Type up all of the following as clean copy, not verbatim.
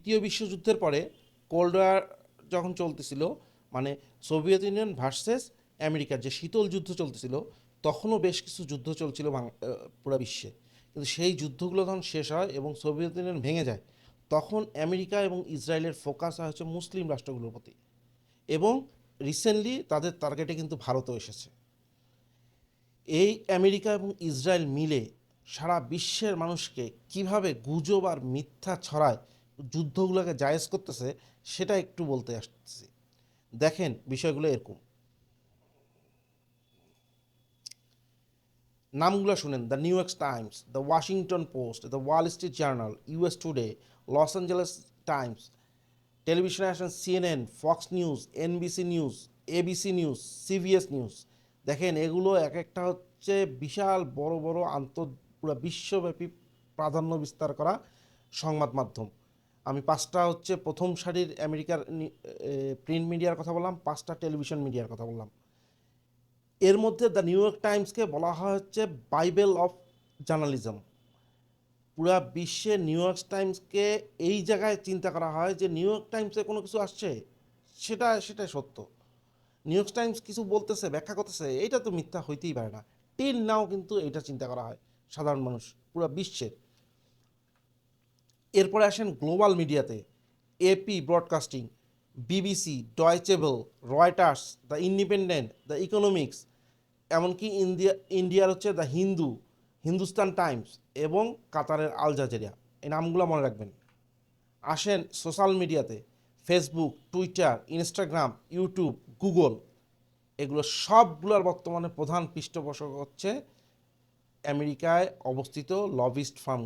দ্বিতীয় বিশ্বযুদ্ধের পরে কোল্ড ওয়ার যখন চলতেছিল, মানে সোভিয়েত ইউনিয়ন ভার্সেস আমেরিকার যে শীতল যুদ্ধ চলতেছিল, তখনও বেশ কিছু যুদ্ধ চলছিল পুরো বিশ্বে। কিন্তু সেই যুদ্ধগুলো যখন শেষ হয় এবং সোভিয়েত ইউনিয়ন ভেঙে যায়, তখন আমেরিকা এবং ইসরায়েলের ফোকাস হয় হচ্ছে মুসলিম রাষ্ট্রগুলোর প্রতি। এবং রিসেন্টলি তাদের টার্গেটে কিন্তু ভারতও এসেছে। এই আমেরিকা এবং ইসরায়েল মিলে সারা বিশ্বের মানুষকে কিভাবে গুজব আর মিথ্যা ছড়ায় যুদ্ধগুলোকে জায়েজ করতেছে, সেটা একটু বলতে আসতেছি। দেখেন বিষয়গুলো এরকম, নামগুলো শুনেন: the new York Times, the Washington post, the Wall Street journal, US today, Los Angeles Times, টেলিভিশনে আসেন CNN, Fox news, NBC news, ABC news, CBS news. দেখেন এগুলো এক একটা হচ্ছে বিশাল বড় বড় পুরো বিশ্বব্যাপী প্রাধান্য বিস্তার করা সংবাদ মাধ্যম। আমি পাঁচটা হচ্ছে প্রথম সারির আমেরিকার প্রিন্ট মিডিয়ার কথা বললাম, পাঁচটা টেলিভিশন মিডিয়ার কথা বললাম। এর মধ্যে দ্য নিউ ইয়র্ক টাইমসকে বলা হয় হচ্ছে বাইবেল অফ জার্নালিজম। পুরা বিশ্বে নিউ ইয়র্ক টাইমসকে এই জায়গায় চিন্তা করা হয় যে নিউ ইয়র্ক টাইমসে কোনো কিছু আসছে, সেটাই সত্য। নিউ ইয়র্ক টাইমস কিছু বলতেছে, ব্যাখ্যা করতেছে, এটা তো মিথ্যা হইতেই পারে না। টিল নাও কিন্তু এটা চিন্তা করা হয় সাধারণ মানুষ পুরো বিশ্বের। এরপরে আসেন গ্লোবাল মিডিয়াতে: AP broadcasting, BBC, Deutsche Welle, Reuters, the Independent, the Economics, এমনকি ইন্ডিয়ার হচ্ছে দ্য হিন্দু, হিন্দুস্তান টাইমস এবং কাতারের আল জাজিরা। এই নামগুলো মনে রাখবেন। আসেন সোশ্যাল মিডিয়াতে: Facebook, Twitter, Instagram, YouTube, Google. এগুলো সবগুলোর বর্তমানে প্রধান পৃষ্ঠপোষক হচ্ছে আমেরিকায় অবস্থিত লবিস্ট ফার্ম।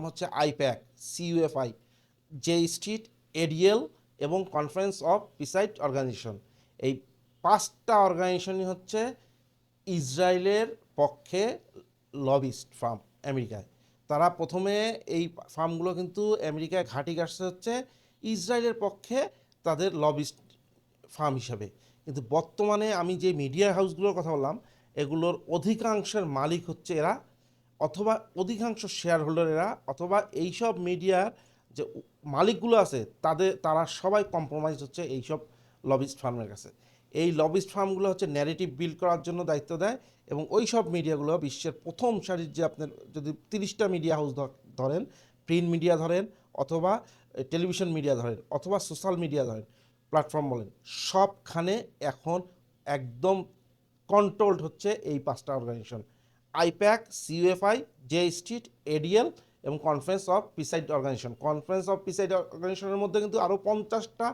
হচ্ছে AIPAC, CUFI, J street, ADL এবং কনফারেন্স অফ পিসাইড অর্গানাইজেশন। এই পাঁচটা অর্গানাইজেশনই হচ্ছে ইসরায়েলের পক্ষে লবিস্ট ফার্ম আমেরিকায়। তারা প্রথমে এই ফার্মগুলো কিন্তু আমেরিকায় ঘাঁটি গাড়ছে হচ্ছে ইসরায়েলের পক্ষে তাদের লবিস্ট ফার্ম হিসাবে। কিন্তু বর্তমানে আমি যে মিডিয়া হাউসগুলোর কথা বললাম, এগুলোর অধিকাংশের মালিক হচ্ছে এরা, অথবা অধিকাংশ শেয়ার হোল্ডার এরা, অথবা এইসব মিডিয়ার যে মালিকগুলো আছে তারা সবাই কম্প্রোমাইজ হচ্ছে এইসব লবিস্ট ফার্মের কাছে। এই লবিস্ট ফার্মগুলো হচ্ছে ন্যারেটিভ বিল্ড করার জন্য দায়িত্ব দেয়, এবং ওই সব মিডিয়াগুলো বিশ্বের প্রথম সারির যে আপনার যদি 30টা মিডিয়া হাউস ধরেন, প্রিন্ট মিডিয়া ধরেন, অথবা টেলিভিশন মিডিয়া ধরেন, অথবা সোশ্যাল মিডিয়া ধরেন, প্ল্যাটফর্ম বলেন, সবখানে এখন একদম কন্ট্রোলড হচ্ছে এই পাঁচটা organisation: AIPAC, CUFI, J street, ADL এবং কনফারেন্স অফ পিসাইড অর্গানাইজেশন। কনফারেন্স অফ পিসাইড অর্গানাইজেশনের মধ্যে কিন্তু আরও 50টা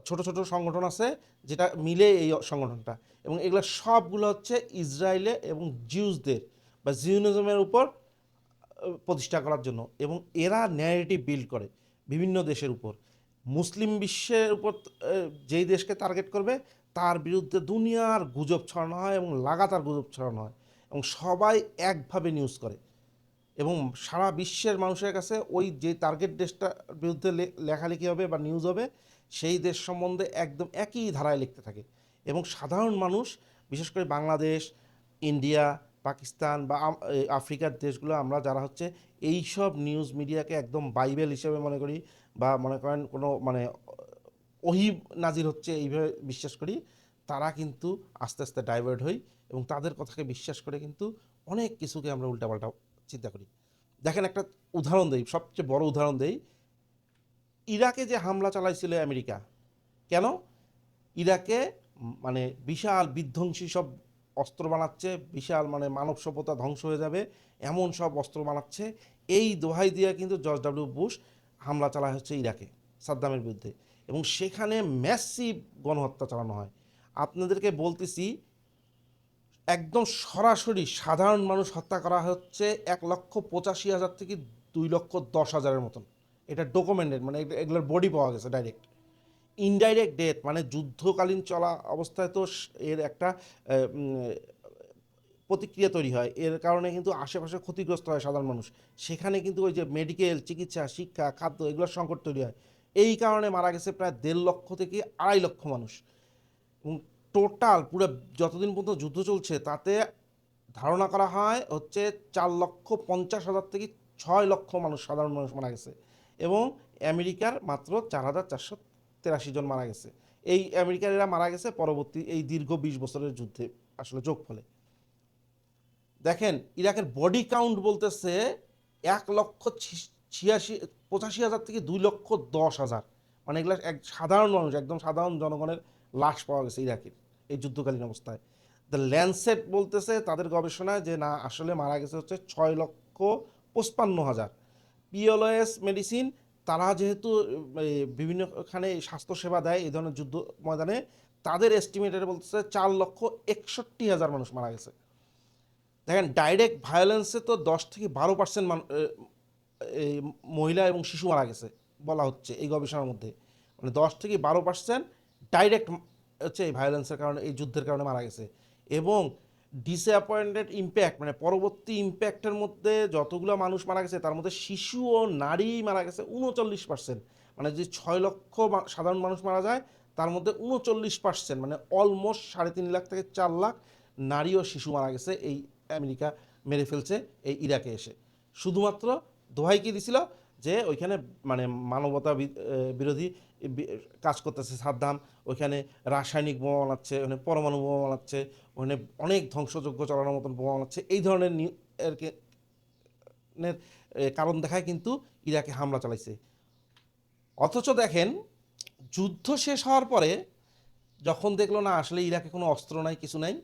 ছোট ছোট সংগঠন আছে, যেটা মিলে এই সংগঠনটা। এবং এগুলো সবগুলো হচ্ছে ইসরায়েলে এবং জিউসদের বা জিউনিজমের উপর প্রতিষ্ঠা করার জন্য। এবং এরা ন্যারেটিভ বিল্ড করে বিভিন্ন দেশের উপর। মুসলিম বিশ্বের উপর যেই দেশকে টার্গেট করবে তার বিরুদ্ধে দুনিয়ার গুজব ছড়ানো হয় এবং লাগাতার গুজব ছড়ানো হয়, এবং সবাই একভাবে নিউজ করে। এবং সারা বিশ্বের মানুষের কাছে ওই যে টার্গেট দেশটার বিরুদ্ধে লেখালেখি হবে বা নিউজ হবে, সেই দেশ সম্বন্ধে একদম একই ধারায় লিখতে থাকে। এবং সাধারণ মানুষ, বিশেষ করে বাংলাদেশ, ইন্ডিয়া, পাকিস্তান বা আফ্রিকার দেশগুলো, আমরা যারা হচ্ছে এই সব নিউজ মিডিয়াকে একদম বাইবেল হিসেবে মনে করি, বা মনে করেন কোনো মানে ওহী নাজির হচ্ছে এইভাবে বিশ্বাস করি, তারা কিন্তু আস্তে আস্তে ডাইভার্ট হই এবং তাদের কথাকে বিশ্বাস করে কিন্তু অনেক কিছুকে আমরা উল্টাপাল্টা চিন্তা করি। দেখেন একটা উদাহরণ দেই, সবচেয়ে বড় উদাহরণ দেই: ইরাকে যে হামলা চালাইছিল আমেরিকা, কেন? ইরাকে মানে বিশাল বিধ্বংসী সব অস্ত্র বানাচ্ছে, বিশাল মানে মানব সভ্যতা ধ্বংস হয়ে যাবে এমন সব অস্ত্র বানাচ্ছে। এই দোহাই দিয়ে কিন্তু জর্জ ডাব্লিউ বুশ হামলা চালা হচ্ছে ইরাকে সাদ্দামের বিরুদ্ধে, এবং সেখানে ম্যাসিভ গণহত্যা চালানো হয়। আপনাদেরকে বলতেছি, একদম সরাসরি সাধারণ মানুষ হত্যা করা হচ্ছে 1,85,000 থেকে 2,10,000-এর মতন। এটা ডকুমেন্টেড, মানে এগুলোর বডি পাওয়া গেছে ডাইরেক্ট। ইনডাইরেক্ট ডেথ মানে যুদ্ধকালীন চলা অবস্থায় তো এর একটা প্রতিক্রিয়া তৈরি হয়, এর কারণে কিন্তু আশেপাশে ক্ষতিগ্রস্ত হয় সাধারণ মানুষ। সেখানে কিন্তু ওই যে মেডিকেল চিকিৎসা, শিক্ষা, খাদ্য, এগুলোর সংকট তৈরি হয়। এই কারণে মারা গেছে প্রায় 1.5 লক্ষ থেকে 2.5 লক্ষ মানুষ। এবং টোটাল পুরো যতদিন পর্যন্ত যুদ্ধ চলছে তাতে ধারণা করা হয় হচ্ছে 4,50,000 থেকে 6 লক্ষ মানুষ, সাধারণ মানুষ মারা গেছে। এবং আমেরিকার মাত্র 4,483 জন মারা গেছে। এই আমেরিকার এরা মারা গেছে পরবর্তী এই দীর্ঘ 20 বছরের যুদ্ধে আসলে যোগফলে। দেখেন ইরাকের বডি কাউন্ট বলতেছে 1,85,000 থেকে 2,10,000, মানে এগুলা এক সাধারণ মানুষ, একদম সাধারণ জনগণের লাশ পাওয়া গেছে ইরাকের এই যুদ্ধকালীন অবস্থায়। দ্য ল্যান্ডসেট বলতেছে তাদের গবেষণায় যে না, আসলে মারা গেছে হচ্ছে 6,55,000। পিএলএস মেডিসিন, তারা যেহেতু বিভিন্নখানে স্বাস্থ্যসেবা দেয় এই ধরনের যুদ্ধ ময়দানে, তাদের এস্টিমেটেড বলতেছে 4,61,000 মানুষ মারা গেছে। দেখেন ডাইরেক্ট ভায়োলেন্সে তো 10 থেকে 12% এই মহিলা এবং শিশু মারা গেছে বলা হচ্ছে এই গবেষণার মধ্যে, মানে 10 থেকে 12% ডাইরেক্ট হচ্ছে এই ভায়োলেন্সের কারণে, এই যুদ্ধের কারণে মারা গেছে। এবং ডিসঅ্যাপয়েন্টেড ইম্প্যাক্ট, মানে পরবর্তী ইম্প্যাক্টের মধ্যে যতগুলো মানুষ মারা গেছে তার মধ্যে শিশু ও নারী মারা গেছে 39%। মানে যে 6 লক্ষ সাধারণ মানুষ মারা যায় তার মধ্যে 39%, মানে অলমোস্ট 3.5 লাখ থেকে 4 লাখ নারী ও শিশু মারা গেছে এই আমেরিকা মেরে ফেলছে এই ইরাকে এসে। শুধুমাত্র দোহাই কি দিছিল যে ওইখানে মানে মানবতা বিরোধী কাজ করতেছে সাদ্দাম, ওইখানে রাসায়নিক বোমা বানাচ্ছে, ওখানে পরমাণু বোমা বানাচ্ছে, ওখানে অনেক ধ্বংসযজ্ঞ চালানোর মতন বোমা বানাচ্ছে, এই ধরনের কারণ দেখায় কিন্তু ইরাকে হামলা চালাইছে। অথচ দেখেন যুদ্ধ শেষ হওয়ার পরে যখন দেখলো না আসলে ইরাকে কোনো অস্ত্র নাই, কিছু নাই,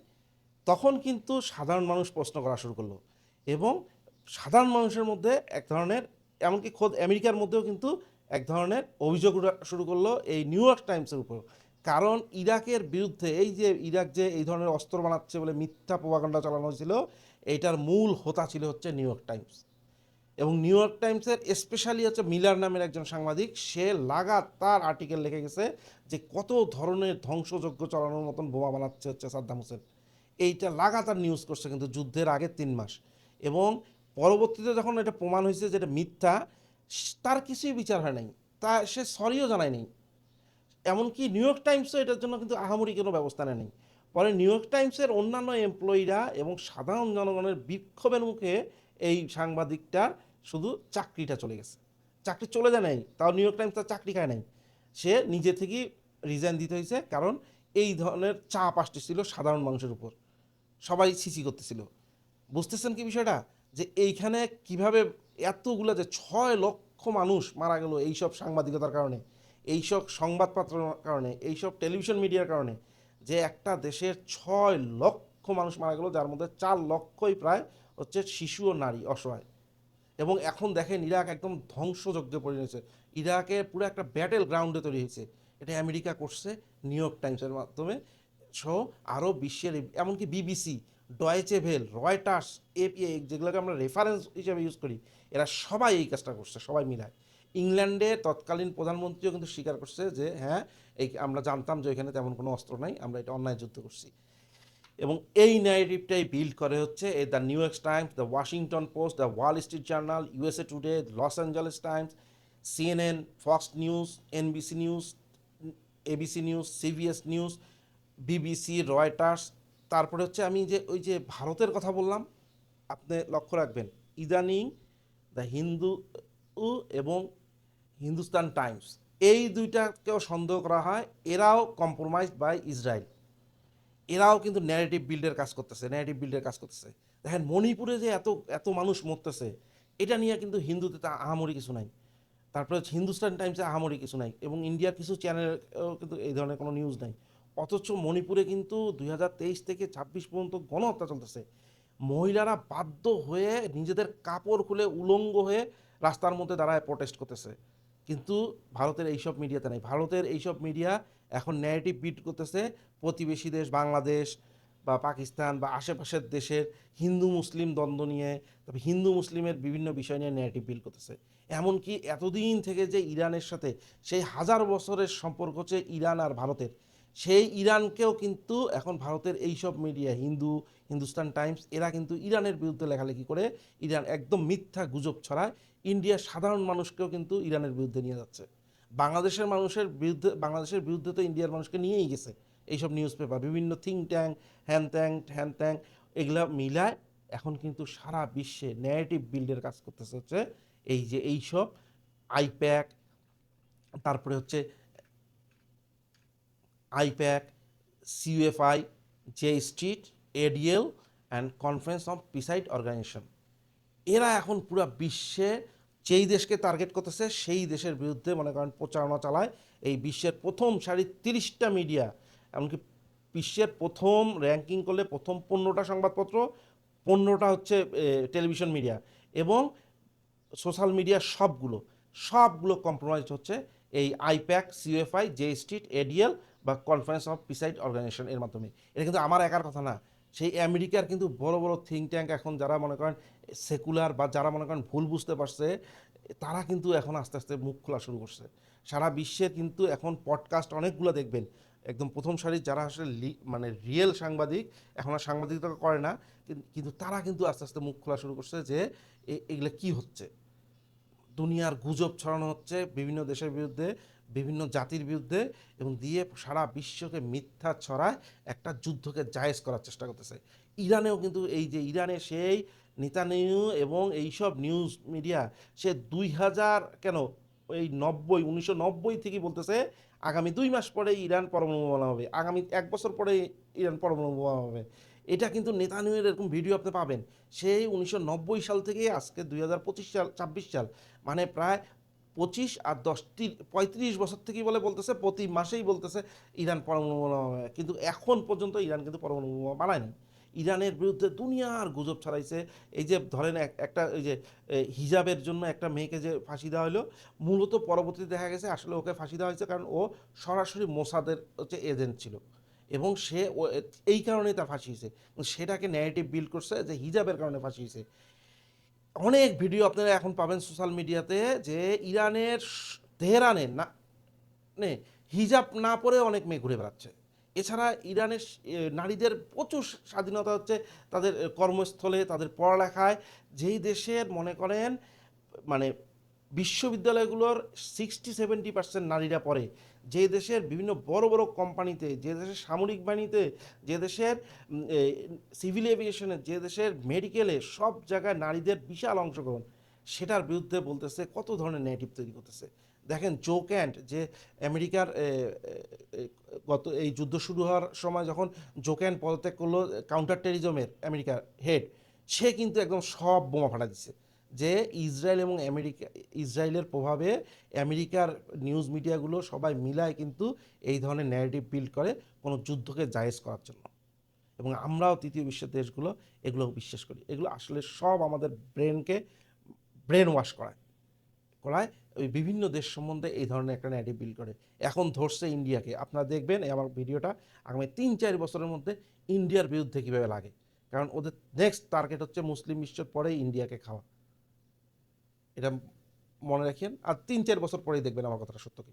তখন কিন্তু সাধারণ মানুষ প্রশ্ন করা শুরু করলো। এবং সাধারণ মানুষের মধ্যে এক ধরনের, এমনকি খোদ আমেরিকার মধ্যেও কিন্তু এক ধরনের অভিযোগ ওঠা শুরু করলো এই নিউ ইয়র্ক টাইমসের উপর। কারণ ইরাকের বিরুদ্ধে এই যে ইরাক যে এই ধরনের অস্ত্র বানাচ্ছে বলে মিথ্যা প্রোপাগান্ডা চালানো হয়েছিল, এইটার মূল হোতা ছিল হচ্ছে নিউ ইয়র্ক টাইমস। এবং নিউ ইয়র্ক টাইমসের স্পেশালি হচ্ছে মিলার নামের একজন সাংবাদিক, সে লাগাতার আর্টিকেল লিখে গেছে যে কত ধরনের ধ্বংসযজ্ঞ চালানোর মতন বোমা বানাচ্ছে হচ্ছে সাদ্দাম হোসেন। এইটা লাগাতার নিউজ করছে কিন্তু যুদ্ধের আগের 3 মাস। এবং পরবর্তীতে যখন এটা প্রমাণ হয়েছে যে এটা মিথ্যা, তার কিছুই বিচার হয় নাই, তা সে সরিও জানায় নেই। এমনকি নিউ ইয়র্ক টাইমসও এটার জন্য কিন্তু আহামরি কোনো ব্যবস্থা নেয়নি। পরে নিউ ইয়র্ক টাইমসের অন্যান্য এমপ্লয়িরা এবং সাধারণ জনগণের বিক্ষোভের মুখে এই সাংবাদিকটার শুধু চাকরিটা চলে গেছে। চাকরি চলে যায় নাই, তাও নিউ ইয়র্ক টাইমস তার চাকরি খায় নাই, সে নিজে থেকেই রিজাইন দিতে হয়েছে। কারণ এই ধরনের চাপ আসতেছিল সাধারণ মানুষের উপর, সবাই সিসি করতেছিল। বুঝতেছেন কি বিষয়টা, যে এইখানে কিভাবে এতগুলো যে 6 লক্ষ মানুষ মারা গেল এইসব সাংবাদিকতার কারণে, এইসব সংবাদপত্রের কারণে, এইসব টেলিভিশন মিডিয়ার কারণে, যে একটা দেশের 6 লক্ষ মানুষ মারা গেল, যার মধ্যে 4 লক্ষই প্রায় হচ্ছে শিশু ও নারী অসহায়। এবং এখন দেখেন ইরাক একদম ধ্বংসযজ্ঞে পরিণত হয়েছে, ইরাকে পুরো একটা ব্যাটেল গ্রাউন্ডে তৈরি হয়েছে। এটা আমেরিকা করছে নিউ ইয়র্ক টাইমসের মাধ্যমে সহ আরও বিশ্বের, এমনকি বিবিসি, ডয়েচে ভেল, রয়টার্স, এপিএ, যেগুলোকে আমরা রেফারেন্স হিসেবে ইউজ করি, এরা সবাই এই কাজটা করছে, সবাই মিলায়। ইংল্যান্ডের তৎকালীন প্রধানমন্ত্রীও কিন্তু স্বীকার করছে যে হ্যাঁ, এই আমরা জানতাম যে এখানে তেমন কোনো অস্ত্র নাই, আমরা এটা অন্যায় যুদ্ধ করছি। এবং এই ন্যারেটিভটাই বিল্ড করে হচ্ছে এই the new York Times, the Washington post, the Wall Street journal, USA today, Los Angeles Times, CNN, Fox news, NBC news, ABC news, CBS news, BBC, Reuters. তারপরে হচ্ছে আমি যে ওই যে ভারতের কথা বললাম, আপনি লক্ষ্য রাখবেন ইদানিং দ্য হিন্দু এবং হিন্দুস্তান টাইমস, এই দুইটাকেও সন্দেহ করা হয় এরাও কম্প্রোমাইজড বাই ইসরায়েল। এরাও কিন্তু ন্যারেটিভ বিল্ডের কাজ করতেছে, ন্যারেটিভ বিল্ডের কাজ করতেছে। দেখেন মণিপুরে যে এত এত মানুষ মরতেছে, এটা নিয়ে কিন্তু হিন্দুতে তা আহামরি কিছু নাই। তারপরে হিন্দুস্তান টাইমসে আহামরি কিছু নাই, এবং ইন্ডিয়ার কিছু চ্যানেল কিন্তু এই ধরনের কোনো নিউজ নাই। অথচ মণিপুরে কিন্তু 2023 থেকে 26 পর্যন্ত গণহত্যা চলতেছে। মহিলারা বাধ্য হয়ে নিজেদের কাপড় খুলে উলঙ্গ হয়ে রাস্তার মধ্যে দাঁড়ায় প্রোটেস্ট করতেছে। কিন্তু ভারতের এইসব মিডিয়াতে নাই। ভারতের এইসব মিডিয়া এখন ন্যারেটিভ বিট করতেছে প্রতিবেশী দেশ বাংলাদেশ বা পাকিস্তান বা আশেপাশের দেশের হিন্দু মুসলিম দ্বন্দ্ব নিয়ে, তবে হিন্দু মুসলিমের বিভিন্ন বিষয় নিয়ে ন্যারেটিভ বিল্ড করতেছে। এমনকি এতদিন থেকে যে ইরানের সাথে সেই 1000 বছরের সম্পর্ক হচ্ছে ইরান আর ভারতের, সেই ইরানকেও কিন্তু এখন ভারতের এইসব মিডিয়া, হিন্দুস্তান টাইমস, এরা কিন্তু ইরানের বিরুদ্ধে লেখালেখি করে ইরান একদম মিথ্যা গুজব ছড়ায়, ইন্ডিয়ার সাধারণ মানুষকেও কিন্তু ইরানের বিরুদ্ধে নিয়ে যাচ্ছে। বাংলাদেশের বিরুদ্ধে তো ইন্ডিয়ার মানুষকে নিয়েই গেছে এইসব নিউজ পেপার, বিভিন্ন থিঙ্ক ট্যাঙ্ক, হ্যান ত্যাং, এগুলা মিলায় এখন কিন্তু সারা বিশ্বে ন্যারেটিভ বিল্ডের কাজ করতেছে হচ্ছে এই যে এইসব আইপ্যাক, তারপরে হচ্ছে AIPAC, CUFI, J street, ADL and conference of পিসাইড অর্গানাইজেশন। এরা এখন পুরো বিশ্বে যেই দেশকে টার্গেট করতেছে সেই দেশের বিরুদ্ধে মনে করেন প্রচারণা চালায়। এই বিশ্বের প্রথম সারি 30টা মিডিয়া, এমনকি বিশ্বের প্রথম র্যাঙ্কিং করলে প্রথম 15টা সংবাদপত্র, 15টা হচ্ছে টেলিভিশন মিডিয়া, এবং সোশ্যাল মিডিয়া সবগুলো কম্প্রোমাইজ হচ্ছে এই I-PAC, CUFI, J street, ADL বা কনফারেন্স অফ পিসাইড অর্গানাইজেশন এর মাধ্যমে। এটা কিন্তু আমার একার কথা না, সেই আমেরিকার কিন্তু বড় বড় থিঙ্ক ট্যাঙ্ক এখন যারা মনে করেন সেকুলার বা যারা মনে করেন ভুল বুঝতে পারছে, তারা কিন্তু এখন আস্তে আস্তে মুখ খোলা শুরু করছে। সারা বিশ্বের কিন্তু এখন পডকাস্ট অনেকগুলো দেখবেন, একদম প্রথম সারির যারা আসলে মানে রিয়েল সাংবাদিক, এখন আর সাংবাদিকতা করে না, কিন্তু তারা কিন্তু আস্তে আস্তে মুখ খোলা শুরু করছে যে এগুলো কি হচ্ছে। দুনিয়ার গুজব ছড়ানো হচ্ছে বিভিন্ন দেশের বিরুদ্ধে, বিভিন্ন জাতির বিরুদ্ধে, এবং দিয়ে সারা বিশ্বকে মিথ্যা ছড়ায় একটা যুদ্ধকে জায়েজ করার চেষ্টা করতেছে। ইরানেও কিন্তু এই যে ইরানে সেই নেতানিয়াহু এবং এইসব নিউজ মিডিয়া, সে 2000 কেন এই 1990 থেকেই বলতেছে আগামী 2 মাস পরে ইরান পরমাণু বোমা হবে, আগামী 1 বছর পরে ইরান পরমাণু বোমা হবে। এটা কিন্তু নেতানিয়াহুর এরকম ভিডিও আপনি পাবেন সেই 1990 সাল থেকে আজকে 2025 সাল, 26 সাল, মানে প্রায় 25 আর 10 35 বছর থেকেই বলতেছে, প্রতি মাসেই বলতেছে ইরান পরমাণু বোমা বানাবে। কিন্তু এখন পর্যন্ত ইরান কিন্তু পরমাণু বোমা বানায়নি। ইরানের বিরুদ্ধে দুনিয়ার গুজব ছড়াইছে। এই যে ধরেন একটা ওই যে হিজাবের জন্য একটা মেয়েকে যে ফাঁসি দেওয়া হলো, মূলত পরবর্তীতে দেখা গেছে আসলে ওকে ফাঁসি দেওয়া হয়েছে কারণ ও সরাসরি মোসাদের হচ্ছে এজেন্ট ছিল, এবং সে এই কারণেই তার ফাঁসি হয়েছে। সেটাকে ন্যারেটিভ বিল্ড করছে যে হিজাবের কারণে ফাঁসি হয়েছে। অনেক ভিডিও আপনারা এখন পাবেন সোশ্যাল মিডিয়াতে যে ইরানের তেহরানের না নে হিজাব না পরে অনেক মেয়ে ঘুরে বেড়াচ্ছে। এছাড়া ইরানের নারীদের প্রচুর স্বাধীনতা হচ্ছে তাদের কর্মস্থলে, তাদের পড়ালেখায়। যেই দেশের মনে করেন মানে বিশ্ববিদ্যালয়গুলোর 60-70% নারীরা পড়ে, যে দেশের বিভিন্ন বড় বড় কোম্পানিতে, যে দেশের সামরিক বাহিনীতে, যে দেশের সিভিল এভিয়েশনে, যে দেশের মেডিকেলে, সব জায়গায় নারীদের বিশাল অংশগ্রহণ, সেটার বিরুদ্ধে বলতেছে কত ধরনের নেগেটিভ তৈরি করতেছে। দেখেন জো ক্যান্ট, যে আমেরিকার গত এই যুদ্ধ শুরু হওয়ার সময় যখন জো ক্যান্ট পদত্যাগ করলো কাউন্টার টেরিজমের আমেরিকার হেড, সে কিন্তু একদম সব বোমা ফাটা দিচ্ছে যে ইসরায়েল এবং আমেরিকা, ইসরায়েলের প্রভাবে আমেরিকার নিউজ মিডিয়াগুলো সবাই মিলায় কিন্তু এই ধরনের ন্যারেটিভ বিল্ড করে কোনো যুদ্ধকে জায়েজ করার জন্য। এবং আমরাও তৃতীয় বিশ্বের দেশগুলো এগুলো বিশ্বাস করি। এগুলো আসলে সব আমাদের ব্রেনকে ব্রেন ওয়াশ করায় ওই বিভিন্ন দেশ সম্বন্ধে এই ধরনের একটা ন্যারেটিভ বিল্ড করে। এখন ধরছে ইন্ডিয়াকে, আপনারা দেখবেন এই আমার ভিডিওটা আগামী 3-4 বছরের মধ্যে ইন্ডিয়ার বিরুদ্ধে কীভাবে লাগে, কারণ ওদের নেক্সট টার্গেট হচ্ছে মুসলিম বিশ্বের পরেই ইন্ডিয়াকে খাওয়া। এটা মনে রাখেন, আর 3-4 বছর পরেই দেখবেন আমার কথাটা সত্য কি।